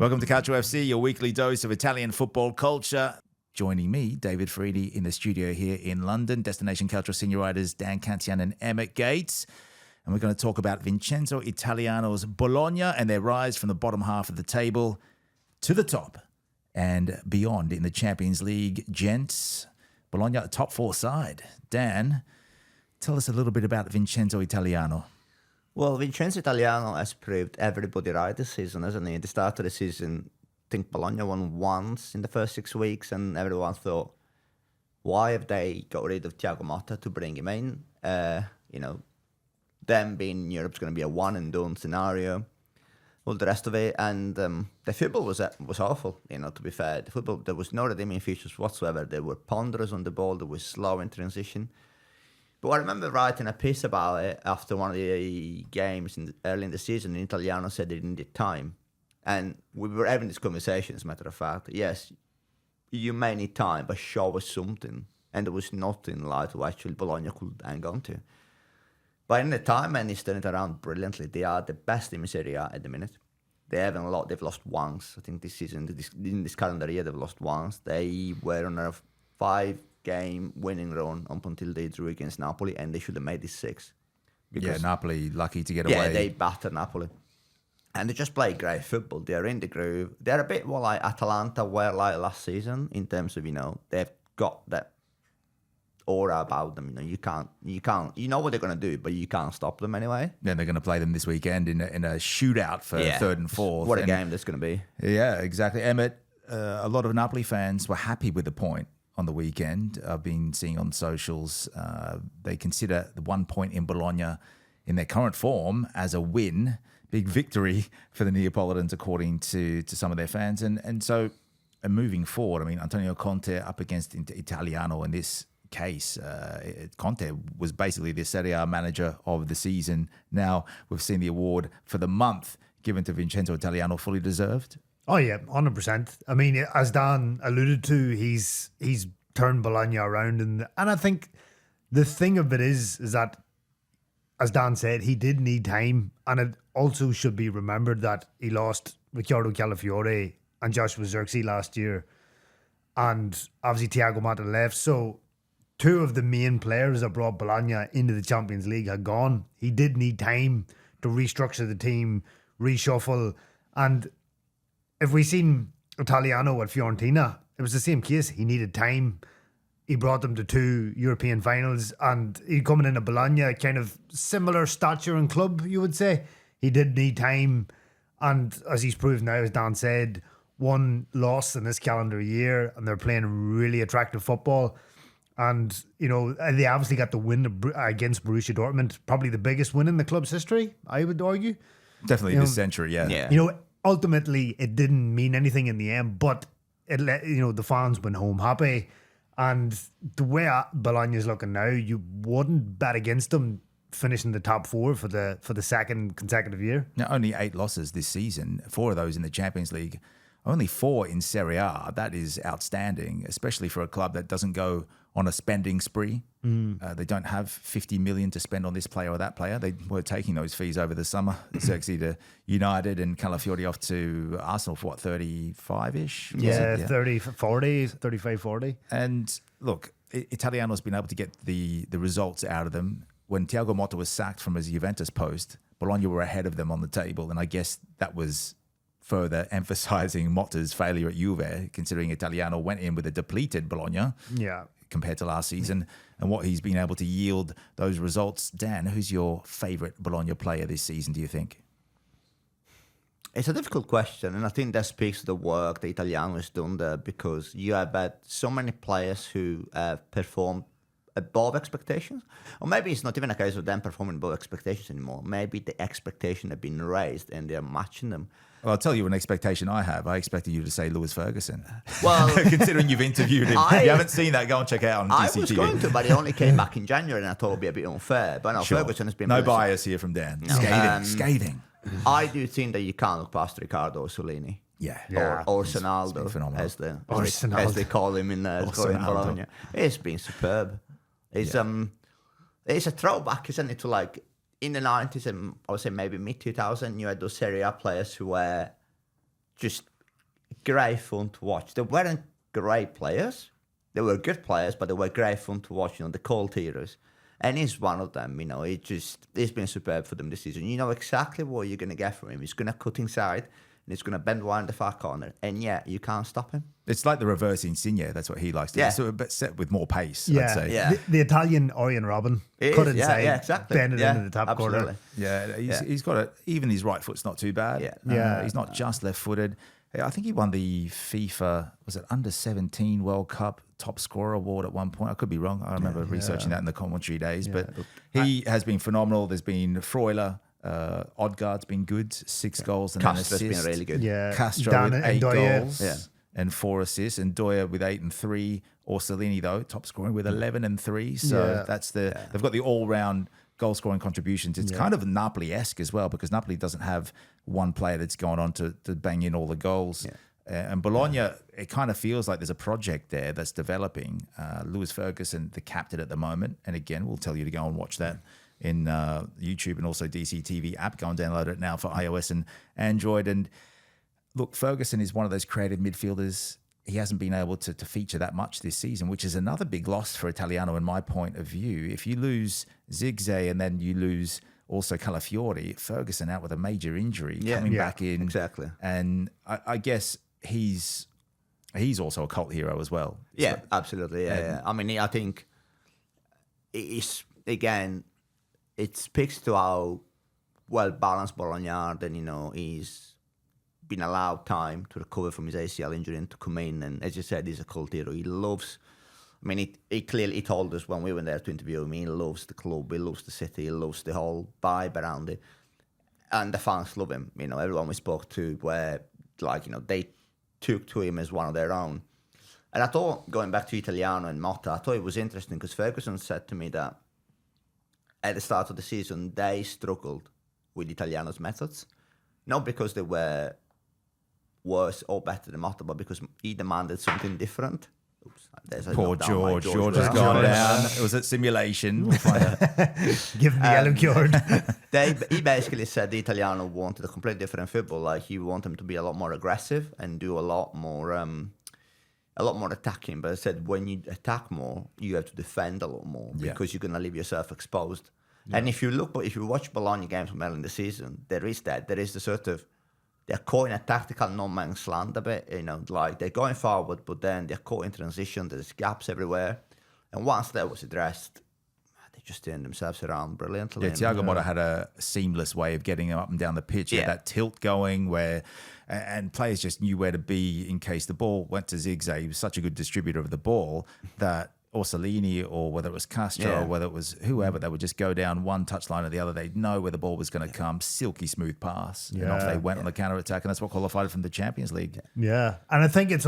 Welcome to Calcio FC, your weekly dose of Italian football culture. Joining me, David Faridi, in the studio here in London. Destination Calcio senior writers Dan Cantian and Emmett Gates. And we're going to talk about Vincenzo Italiano's Bologna and their rise from the bottom half of the table to the top and beyond in the Champions League. Gents, Bologna, a top four side. Dan, tell us a little bit about Vincenzo Italiano. Well, Vincenzo Italiano has proved everybody right this season, hasn't he? At the start of the season, I think Bologna won once in the first 6 weeks, and everyone thought, why have they got rid of Thiago Motta to bring him in? Them being in Europe's going to be a one-and-done scenario. All the rest of it, and the football was awful. To be fair, the football, there was no redeeming features whatsoever. They were ponderous on the ball. They were slow in transition. But I remember writing a piece about it after one of the games early in the season, and Italiano said they needed time. And we were having this conversation, as a matter of fact. Yes, you may need time, but show us something. And there was nothing like to actually Bologna could hang on to. But in the time, man, he's turned it around brilliantly. They are the best team in Serie A at the minute. They haven't a lot. They've lost once. I think this season, in this calendar year, they've lost once. They were on a 5-game winning run up until they drew against Napoli, and they should have made this 6. Yeah, Napoli lucky to get away. Yeah, they battered Napoli. And they just play great football. They're in the groove. They're a bit more like Atalanta were like last season in terms of, they've got that aura about them. You know what they're going to do, but you can't stop them anyway. Then they're going to play them this weekend in a shootout for third and fourth. What a game that's going to be. Yeah, exactly. Emmett, a lot of Napoli fans were happy with the point on the weekend. I've been seeing on socials, they consider the 1 point in Bologna in their current form as a win, big victory for the Neapolitans, according to some of their fans. And so moving forward, Antonio Conte up against Italiano in this case. Conte was basically the Serie A manager of the season. Now we've seen the award for the month given to Vincenzo Italiano, fully deserved. Oh yeah, 100%. As Dan alluded to, he's turned Bologna around, and I think the thing of it is that, as Dan said, he did need time, and it also should be remembered that he lost Riccardo Calafiore and Joshua Zirkzee last year, and obviously Thiago Motta left, so 2 of the main players that brought Bologna into the Champions League had gone. He did need time to restructure the team, reshuffle. And if we seen Italiano at Fiorentina, it was the same case. He needed time. He brought them to 2 European finals. And he coming into Bologna, kind of similar stature and club, you would say. He did need time. And as he's proved now, as Dan said, 1 loss in this calendar year, and they're playing really attractive football. And, they obviously got the win against Borussia Dortmund, probably the biggest win in the club's history, I would argue. Definitely this century, yeah. Ultimately, it didn't mean anything in the end, but it let, the fans went home happy. And the way Bologna's looking now, you wouldn't bet against them finishing the top 4 for the second consecutive year. Now, only 8 losses this season, 4 of those in the Champions League, only 4 in Serie A. That is outstanding, especially for a club that doesn't go on a spending spree. They don't have 50 million to spend on this player or that player. They were taking those fees over the summer. Zirkzee to United and Calafiore off to Arsenal for 35-ish? Yeah, 35, 40. And look, Italiano's been able to get the results out of them. When Thiago Motta was sacked from his Juventus post, Bologna were ahead of them on the table. And I guess that was further emphasising Motta's failure at Juve, considering Italiano went in with a depleted Bologna compared to last season, and what he's been able to yield those results. Dan, who's your favourite Bologna player this season, do you think? It's a difficult question, and I think that speaks to the work that Italiano has done there, because you have had so many players who have performed above expectations. Or maybe it's not even a case of them performing above expectations anymore. Maybe the expectation have been raised and they're matching them. Well, I'll tell you an expectation I have. I expected you to say Lewis Ferguson. Well, considering you've interviewed him. If you haven't seen that, go and check it out on DCTV. I was going to, but he only came back in January, and I thought it would be a bit unfair. But no, Sure. Ferguson has been... No bias here from Dan. No. Scathing. I do think that you can't look past Ricardo Orsolini. Yeah. Or Sonaldo, as they call him in Bologna. It's been superb. It's a throwback, isn't it, to like in the 90s and I would say maybe mid-2000, you had those Serie A players who were just great fun to watch. They weren't great players. They were good players, but they were great fun to watch. You know, the cold heroes. And he's one of them. You know, he's been superb for them this season. You know exactly what you're going to get from him. He's going to cut inside, and he's going to bend wide in the far corner. And yeah, you can't stop him. It's like the reverse Insigne. That's what he likes to do. So, but set with more pace, I'd say. Yeah. The Italian Orion Robin cut inside, exactly. bend it into the top absolutely. corner. Yeah, he's got a, even his right foot's not too bad. Yeah. He's not just left-footed. I think he won the FIFA, was it under 17 World Cup top scorer award at one point. I could be wrong. I remember researching that in the commentary days, but he has been phenomenal. There's been Freuler, Odegaard's been good, 6 goals and Castro's an assist. been really good. Yeah, Castro Dan with and 8 Doyle. goals and 4 assists, and Doyer with 8 and 3. Orsolini though, top scoring with 11 and 3. So that's they've got the all-round goal scoring contributions. It's kind of Napoli-esque as well, because Napoli doesn't have one player that's gone on to bang in all the goals. And Bologna, it kind of feels like there's a project there that's developing. Lewis Ferguson, the captain at the moment, and again, we'll tell you to go and watch that in YouTube and also DCTV app. Go and download it now for iOS and Android. And look, Ferguson is one of those creative midfielders. He hasn't been able to feature that much this season, which is another big loss for Italiano in my point of view. If you lose Zigze and then you lose also Calafiori, Ferguson out with a major injury coming back in. Exactly. And I guess he's also a cult hero as well. Yeah, absolutely. Yeah. I mean, I think it's, again, it speaks to how well balanced Bologna are. Then, you know, he's been allowed time to recover from his ACL injury and to come in. And as you said, he's a cult hero. He loves, I mean, he clearly told us when we went there to interview him, he loves the club, he loves the city, he loves the whole vibe around it. And the fans love him. You know, everyone we spoke to were like, you know, they took to him as one of their own. And I thought, going back to Italiano and Motta, I thought it was interesting because Ferguson said to me that at the start of the season, they struggled with Italiano's methods. Not because they were worse or better than Motta, but because he demanded something different. Oops, there's a Poor knock down by George has gone down. It was at simulation. We'll find out. Give him the yellow card. He basically said the Italiano wanted a completely different football. Like, he wanted him to be a lot more aggressive and do a lot more attacking. But I said, when you attack more, you have to defend a lot more because you're gonna leave yourself exposed. Yeah. And if you watch Bologna games from early in the season, there is the sort of, they're caught in a tactical no man's land a bit, you know, like they're going forward, but then they're caught in transition. There's gaps everywhere, and once that was addressed, they just turned themselves around brilliantly. Yeah, Thiago Motta had a seamless way of getting him up and down the pitch. He had that tilt going and players just knew where to be in case the ball went to Zigze. He was such a good distributor of the ball that Orsolini, or whether it was Castro, or whether it was whoever, they would just go down one touchline or the other. They'd know where the ball was going to come, silky smooth pass, and off they went on the counter attack, and that's what qualified from the Champions League. Yeah, and I think it's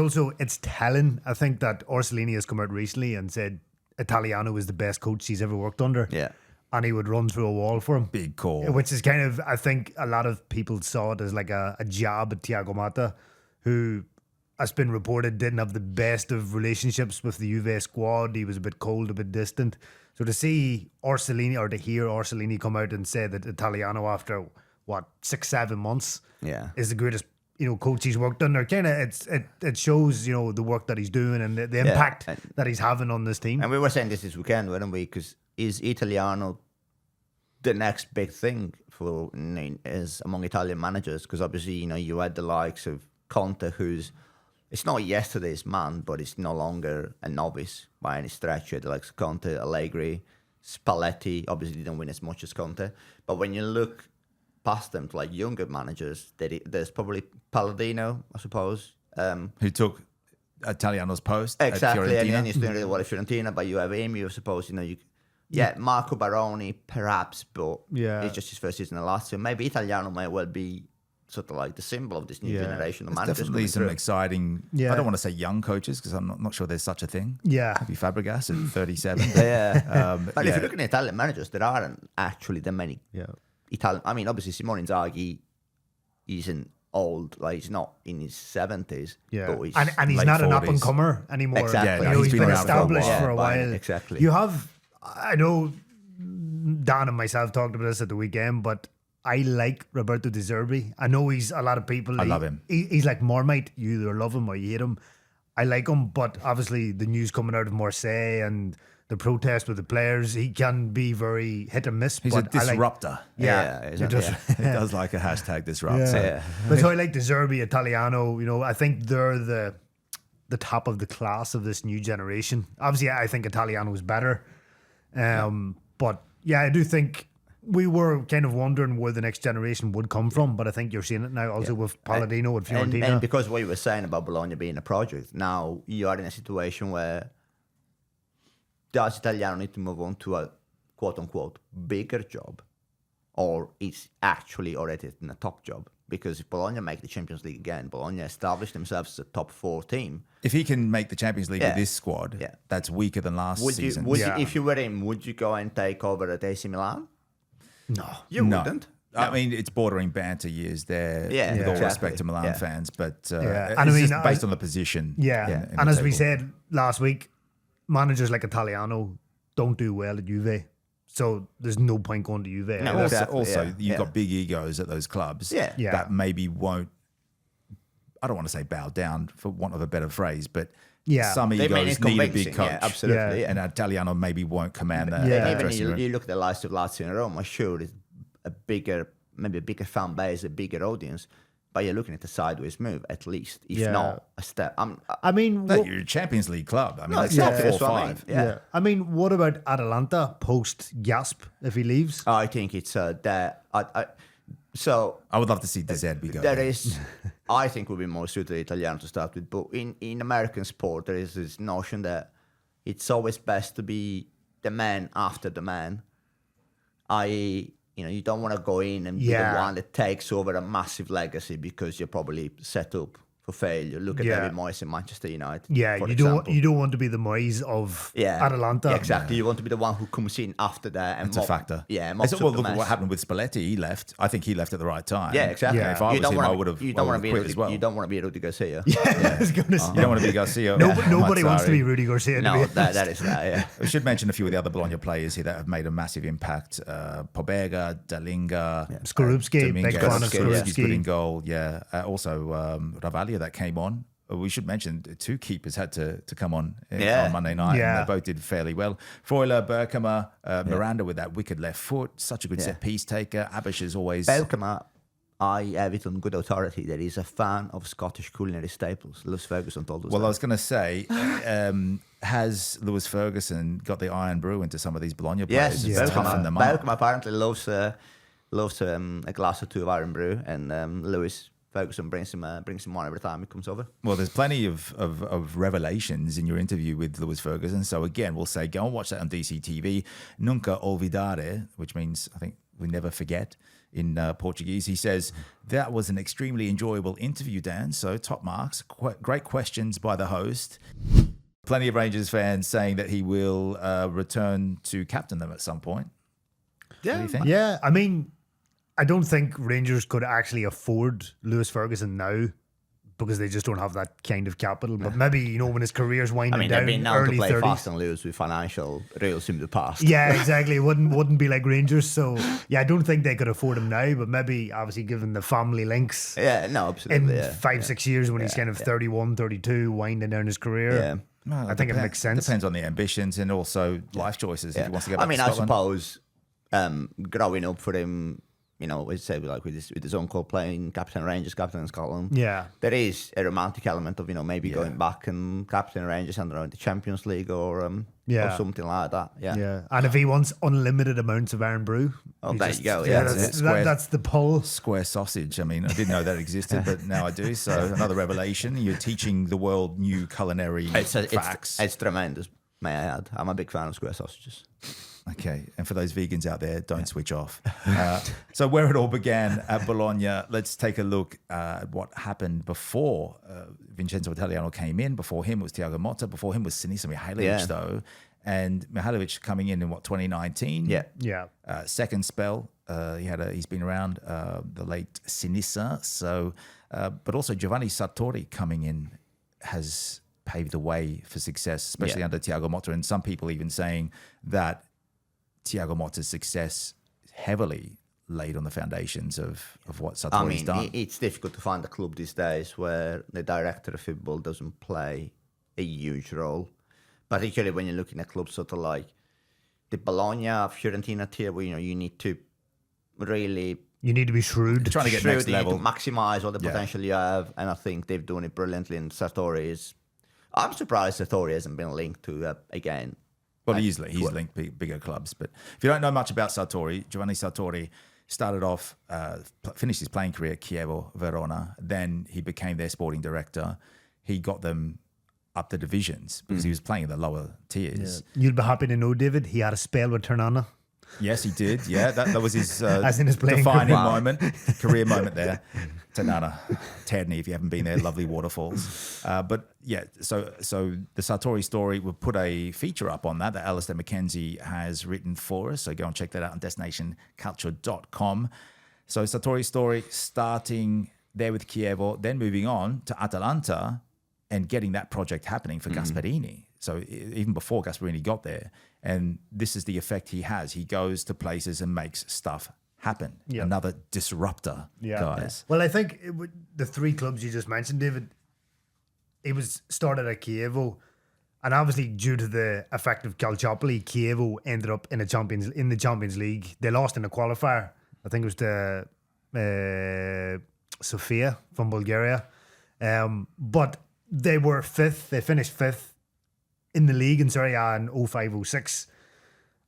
telling. I think that Orsolini has come out recently and said Italiano is the best coach he's ever worked under. Yeah. And he would run through a wall for him. Big call. Which is kind of, I think a lot of people saw it as like a jab at Thiago Motta, who, as been reported, didn't have the best of relationships with the Juve squad. He was a bit cold, a bit distant. So to see Orsolini, or to hear Orsolini come out and say that Italiano, after 6-7 months, is the greatest coach he's worked under, kind of it shows the work that he's doing and the impact that he's having on this team. And we were saying this weekend, weren't we? Because is Italiano the next big thing for is among Italian managers? Because obviously you had the likes of Conte, who's, it's not yesterday's man, but it's no longer a novice by any stretch. You had the likes of Conte, Allegri, Spalletti. Obviously didn't win as much as Conte, but when you look past them to like younger managers, there's probably Palladino, I suppose, who took Italiano's post exactly, at Fiorentina. and he's doing really well at Fiorentina. But you have him, I suppose. Marco Baroni, perhaps, but it's just his first season in Lazio. Maybe Italiano might well be sort of like the symbol of this new generation of managers. Definitely some exciting. Yeah. I don't want to say young coaches because I'm not sure there's such a thing. Yeah, maybe Fabregas at 37. But if you look at Italian managers, there aren't actually that many. Italian. I mean, obviously Simone Inzaghi isn't old, like he's not in his 70s. Yeah, but he's and he's not 40s. An up and comer anymore. Exactly, he's been established for a while. Exactly. You have, I know, Dan and myself talked about this at the weekend, but I like Roberto De Zerbi. I know he's a lot of people. I love him. He's like Marmite. You either love him or you hate him. I like him, but obviously the news coming out of Marseille and the protest with the players, he can be very hit and miss. He's a but I like- disruptor. yeah, he's it a- does. He does like a hashtag disrupt. Yeah. Yeah. But so I like De Zerbi, Italiano. You know, I think they're the top of the class of this new generation. Obviously, I think Italiano is better. But yeah, I do think we were kind of wondering where the next generation would come from. But I think you're seeing it now also with Palladino and Fiorentina. And because what you were saying about Bologna being a project, now you are in a situation where does Italiano need to move on to a quote unquote bigger job, or is actually already in a top job? Because if Bologna make the Champions League again, Bologna established themselves as a top 4 team. If he can make the Champions League Yeah. with this squad, Yeah. that's weaker than last Would you, season. Yeah. if you were him, would you go and take over at AC Milan? no. You No. wouldn't. I mean, it's bordering banter years there, Yeah, with all exactly. respect to Milan Yeah. fans, but Yeah. it's And I mean, just based on the position. Yeah. in And the as we table. said last week, managers like Italiano don't do well at Juve. So there's no point going to Juve. No, Also, exactly, also yeah, you've yeah. got big egos at those clubs Yeah. Yeah. that maybe won't, I don't want to say bow down for want of a better phrase, but Yeah. some They made egos it need a big convincing. coach. Yeah, absolutely. Yeah. Yeah. And Italiano maybe won't command that, Yeah. that Even dressing room. you look at the likes of Lazio and Roma, sure, it's a bigger, maybe a bigger fan base, a bigger audience, but you're looking at a sideways move at least, if Yeah. not a step. I mean, No, what- you're a Champions League club. I mean, No, that's exactly. top That's what I mean. 4-5. Yeah. I mean, what about Atalanta post Gasp if he leaves? I think it's there. So I would love to see De Zerbi go. there there. is, I think, would be more suited Italiano to start with. But in American sport, there is this notion that it's always best to be the man after the man. I.e., you don't want to go in and be the Yeah. one that takes over a massive legacy because you're probably set up for failure. Look at Yeah. David Moyes in Manchester United. Yeah, for you example. don't want to be the Moyes of Atalanta. Yeah, exactly. You want to be the one who comes in after that and It's a factor. Yeah, It's, mops well, up the look at mess. what happened with Spalletti. He left. I think he left at the right time. Yeah, exactly. Yeah. If I was him, I would have You don't want to be quit Rudy, as well. You don't want to be Rudy Garcia. I was gonna say. You don't want to be Garcia. or Nobody wants to Mazzari. be Rudy Garcia. To No, be that is that. Yeah. We should mention a few of the other Bologna players here that have made a massive impact. Pobega, Dalinga, Skorupski, big fan of Skorupski's good in Skorupski. goal. Yeah. Also, Ravaglia that came on. We should mention 2 keepers had to come on Yeah. on Monday night. Yeah. And they both did fairly well. Freuler, Berkema, Miranda with that wicked left foot. Such a good set piece taker. Abish is always. Belkema, I have it on good authority that he's a fan of Scottish culinary staples. Lewis Ferguson told us Well, I that. was going to say, has Lewis Ferguson got the iron brew into some of these Bologna Yes, players? It's toughen them up. Belkema apparently loves a glass or 2 of iron brew, and Lewis Ferguson brings him one every time he comes over. Well, there's plenty of revelations in your interview with Lewis Ferguson. So again, we'll say go and watch that on DCTV. Nunca olvidare, which means I think we never forget in Portuguese. He says that was an extremely enjoyable interview, Dan. So top marks, great questions by the host. Plenty of Rangers fans saying that he will return to captain them at some point. What do you think? Yeah, I mean, I don't think Rangers could actually afford Lewis Ferguson now because they just don't have that kind of capital. But maybe, when his career's winding I mean, down, they've been known to early play 30s. fast and loose with financial rules in the past. Yeah, exactly. It wouldn't be like Rangers. So, yeah, I don't think they could afford him now. But maybe, obviously, given the family links Yeah, no, in absolutely. Yeah. 5-6 years when he's kind of 31, 32, winding down his career. Yeah. Well, I think it makes sense. Depends on the ambitions and also life choices. If he wants to get back I mean, to I Scotland. suppose growing up for him, we say like with his uncle playing captain Rangers, captain in Scotland. Yeah. There is a romantic element of maybe going back and captain Rangers and the Champions League or Yeah. something like that. Yeah. Yeah. And if he wants unlimited amounts of iron brew, Oh, he there just- you go. Yeah, Yeah, that's it. that's, Square. that's the pull. Square sausage. I mean, I didn't know that existed, but now I do. So another revelation. You're teaching the world new culinary facts. It's tremendous. May I add? I'm a big fan of square sausages. Okay, and for those vegans out there, don't switch off. So where it all began at Bologna, let's take a look at what happened before Vincenzo Italiano came in. Before him was Thiago Motta. Before him was Sinisa Mihajlovic, Yeah. though. And Mihajlovic coming in 2019? Yeah. Yeah. Second spell, he's been around, the late Sinisa. So, but also Giovanni Sartori coming in has paved the way for success, especially under Thiago Motta. And some people even saying that Thiago Motta's success heavily laid on the foundations of what I Sartori's mean, done. it's difficult to find a club these days where the director of football doesn't play a huge role, particularly when you're looking at clubs sort of like the Bologna, Fiorentina tier, where you need to really You need to be shrewd. Trying to get shrewd, next you need level. to maximize all the Yeah. potential you have, and I think they've done it brilliantly. And Sartori is, I'm surprised Sartori hasn't been linked to again. Well, he's linked bigger clubs. But if you don't know much about Sartori, Giovanni Sartori started off, finished his playing career at Chievo Verona. Then he became their sporting director. He got them up the divisions because he was playing in the lower tiers. You'll be happy to know, David, he had a spell with Ternana. Yes, he did. Yeah, that was his, As in his playing defining career. moment, career moment there. Tanana, Tadney, if you haven't been there, lovely waterfalls. But yeah, so the Sartori story, we'll put a feature up on that Alistair McKenzie has written for us. So go and check that out on destinationculture.com. So Sartori's story starting there with Chievo, then moving on to Atalanta and getting that project happening for Gasperini. So even before Gasperini got there, and this is the effect he has. He goes to places and makes stuff happen. Yeah. Another disruptor, guys. Well, I think the three clubs you just mentioned, David, it was started at Chievo, and obviously due to the effect of Calciopoli, Chievo ended up in the Champions League. They lost in the qualifier. I think it was the Sofia from Bulgaria, but they were fifth. They finished fifth in the league in Serie A in 05-06.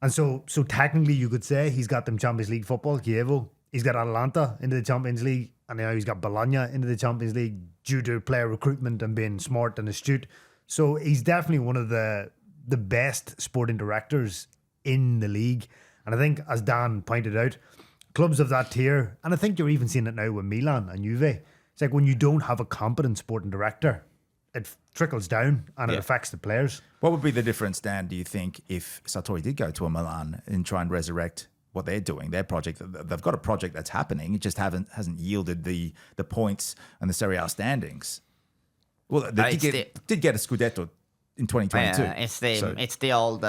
And so technically you could say he's got them Champions League football, Chievo. He's got Atalanta into the Champions League, and now he's got Bologna into the Champions League due to player recruitment and being smart and astute. So he's definitely one of the best sporting directors in the league. And I think, as Dan pointed out, clubs of that tier, and I think you're even seeing it now with Milan and Juve, it's like when you don't have a competent sporting director, it trickles down and it affects the players. What would be the difference, Dan, do you think, if Sartori did go to a Milan and try and resurrect what they're doing, their project? They've got a project that's happening. It just hasn't yielded the points and the Serie A standings. Well, they did get a Scudetto in 2022. It's the old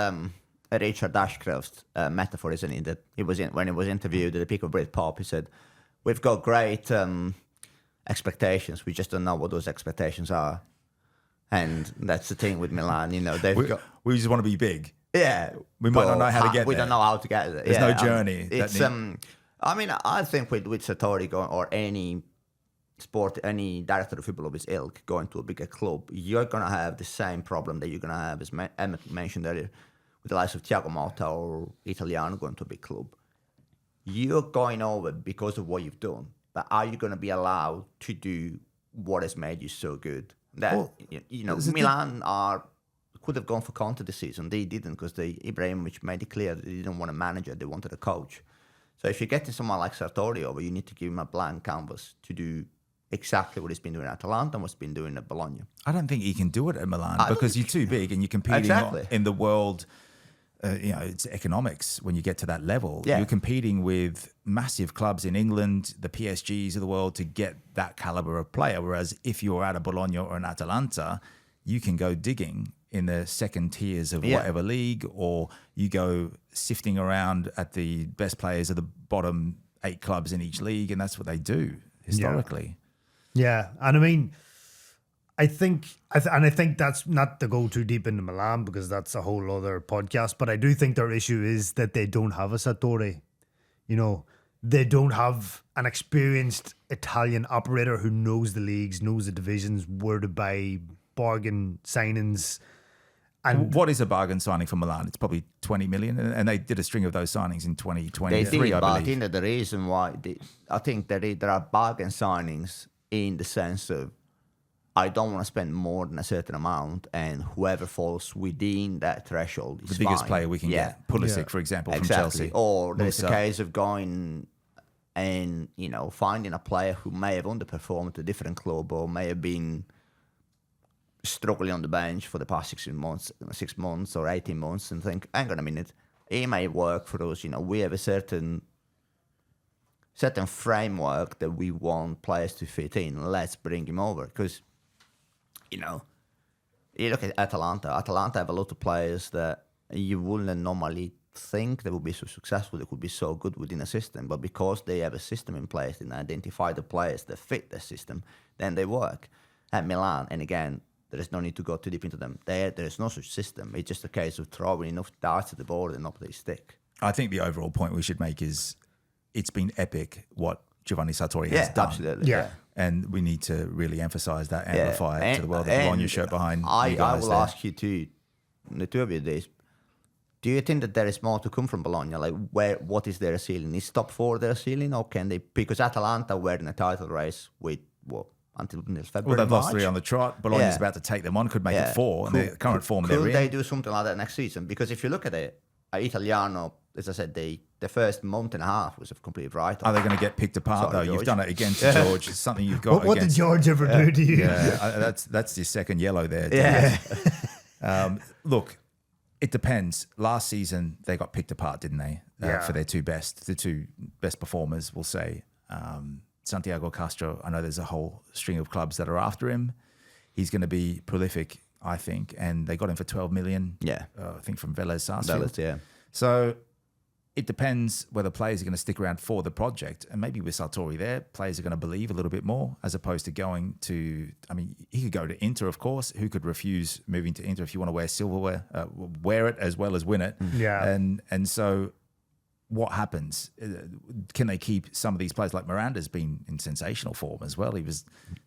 Richard Ashcroft metaphor, isn't it? That when he was interviewed at the peak of Britpop, he said, "We've got great expectations. We just don't know what those expectations are." And that's the thing with Milan. We just want to be big. Yeah, We might not know how to get there. We don't know how to get there. There's no journey. I think with Sartori going, or any director of football of his ilk going to a bigger club, you're going to have the same problem that you're going to have, as Emmett mentioned earlier, with the likes of Thiago Motta or Italiano going to a big club. You're going over because of what you've done, but are you going to be allowed to do what has made you so good? Milan could have gone for Conte this season. They didn't, because Ibrahimovic made it clear that they didn't want a manager, they wanted a coach. So if you're getting someone like Sartori over, you need to give him a blank canvas to do exactly what he's been doing at Atalanta and what's been doing at Bologna. I don't think he can do it at Milan because you're too big and you're competing Exactly. in the world. It's economics when you get to that level. Yeah. You're competing with massive clubs in England, the PSGs of the world, to get that caliber of player. Whereas if you're at a Bologna or an Atalanta, you can go digging in the second tiers of whatever league, or you go sifting around at the best players of the bottom 8 clubs in each league, and that's what they do historically. Yeah, and I mean, I think that's not to go too deep into Milan, because that's a whole other podcast. But I do think their issue is that they don't have a Sartori. They don't have an experienced Italian operator who knows the leagues, knows the divisions, where to buy, bargain signings. And what is a bargain signing for Milan? It's probably 20 million, and they did a string of those signings in 2023, They did, I but I believe. think that the reason why I think that there are bargain signings in the sense of, I don't want to spend more than a certain amount, and whoever falls within that threshold is The biggest fine. player we can get, Pulisic, for example, from Exactly. Chelsea. Or there's a Musa. case of going and finding a player who may have underperformed at a different club, or may have been struggling on the bench for the past 6 months or 18 months, and think, hang on a minute, he may work for us. We have a certain framework that we want players to fit in. Let's bring him over. Because, you look at Atalanta. Atalanta have a lot of players that you wouldn't normally think they would be so successful, they could be so good within a system, but because they have a system in place and identify the players that fit the system, then they work. At Milan, and again, there is no need to go too deep into them. There is no such system. It's just a case of throwing enough darts at the board and not they stick. I think the overall point we should make is it's been epic what Giovanni Sartori has done. Absolutely. Yeah. And we need to really emphasize that, amplify it to the world. The Bologna shirt behind you guys I will there. ask you too, the two of you this. Do you think that there is more to come from Bologna? Like, what is their ceiling? Is top 4 their ceiling, or can they? Because Atalanta were in a title race with until February. Well, they've lost March. 3 on the trot. Bologna's about to take them on, could make it 4. And the current form they're Could in. they do something like that next season? Because if you look at it, Italiano, as I said, the first month and a half was a complete write-off. Are they going to get picked apart, Sorry, though? George. You've done it again to George. It's something you've got What did against. George ever do to you? Yeah, that's your second yellow there. Yeah. Look, it depends. Last season, they got picked apart, didn't they? For the two best performers, we'll say. Santiago Castro, I know there's a whole string of clubs that are after him. He's going to be prolific, I think. And they got him for 12 million. Yeah. I think from Vélez Sarsfield. Vélez, yeah. So it depends whether players are going to stick around for the project. And maybe with Sartori there, players are going to believe a little bit more as opposed to going to, I mean, he could go to Inter, of course. Who could refuse moving to Inter if you want to wear silverware, wear it as well as win it? Yeah. And so what happens? Can they keep some of these players? Like Miranda's been in sensational form as well. He was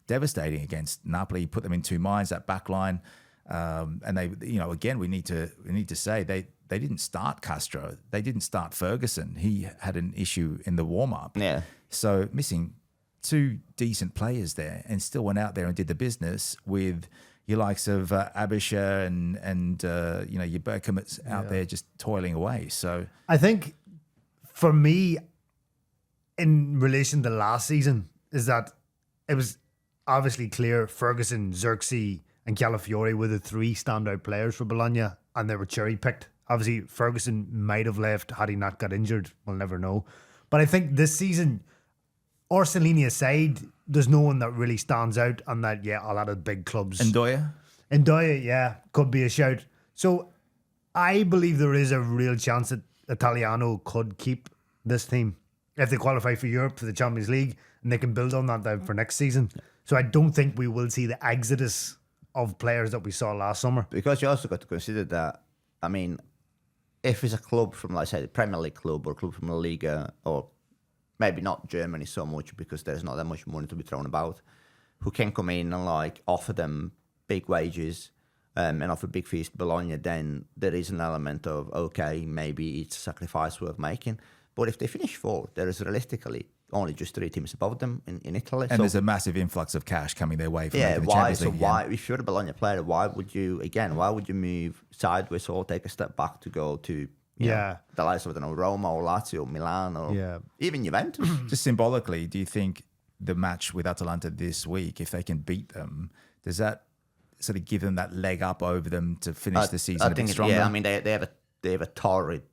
devastating against Napoli, put them in two minds, that back line. And they, again, we need to say they didn't start Castro. They didn't start Ferguson. He had an issue in the warm-up. Yeah. So missing 2 decent players there and still went out there and did the business with your likes of Abisha and your Bergkamps out there just toiling away. So I think for me, in relation to last season, is that it was obviously clear Ferguson, Xerxes, and Calafiore were the 3 standout players for Bologna, and they were cherry-picked. Obviously, Ferguson might have left had he not got injured. We'll never know. But I think this season, Orsolini aside, there's no one that really stands out, and that, a lot of big clubs. Ndoye? Ndoye, could be a shout. So I believe there is a real chance that Italiano could keep this team if they qualify for Europe, for the Champions League, and they can build on that then for next season. So I don't think we will see the exodus of players that we saw last summer. Because you also got to consider that, I mean, if it's a club from, like, say, the Premier League club or a club from La Liga, or maybe not Germany so much because there's not that much money to be thrown about, who can come in and, like, offer them big wages and offer big fees to Bologna, then there is an element of, okay, maybe it's a sacrifice worth making. But if they finish 4th, there is realistically only just 3 teams above them in Italy. And there's a massive influx of cash coming their way from making the why? Champions So League. why, if you're a Bologna player, why would you move sideways or take a step back to go to the likes of, Roma or Lazio, Milan, or even Juventus? Just symbolically, do you think the match with Atalanta this week, if they can beat them, does that sort of give them that leg up over them to finish the season a bit stronger? I mean, they have a torrid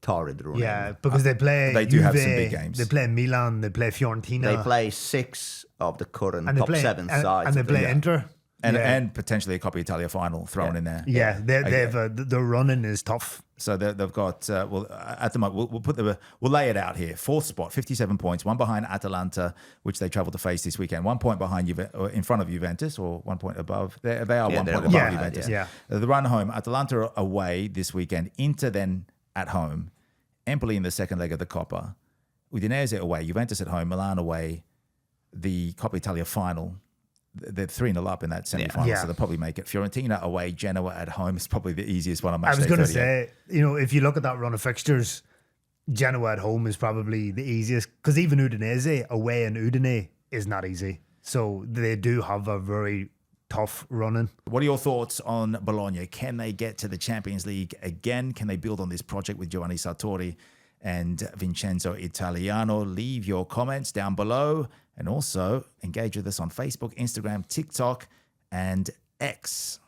run. Yeah, because they play. They do Juve, have some big games. They play Milan. They play Fiorentina. They play 6 of the current and top they play, 7 and, sides, and they play Inter. And potentially a Coppa Italia final thrown in there. Yeah, the running is tough. So they've got at the moment we'll lay it out here. 4th spot, 57 points, 1 behind Atalanta, which they travel to face this weekend. 1 point behind in front of Juventus, or 1 point above. They are 1 point above Juventus. Yeah. The run home, Atalanta away this weekend. Inter then at home. Empoli in the second leg of the Coppa. Udinese away. Juventus at home. Milan away. The Coppa Italia final. They're 3-0 up in that semi-final, so they'll probably make it. Fiorentina away, Genoa at home is probably the easiest one on match day 38. I was going to say, if you look at that run of fixtures, Genoa at home is probably the easiest, because even Udinese away in Udine is not easy. So they do have a very tough running. What are your thoughts on Bologna? Can they get to the Champions League again? Can they build on this project with Giovanni Sartori and Vincenzo Italiano? Leave your comments down below. And also engage with us on Facebook, Instagram, TikTok, and X.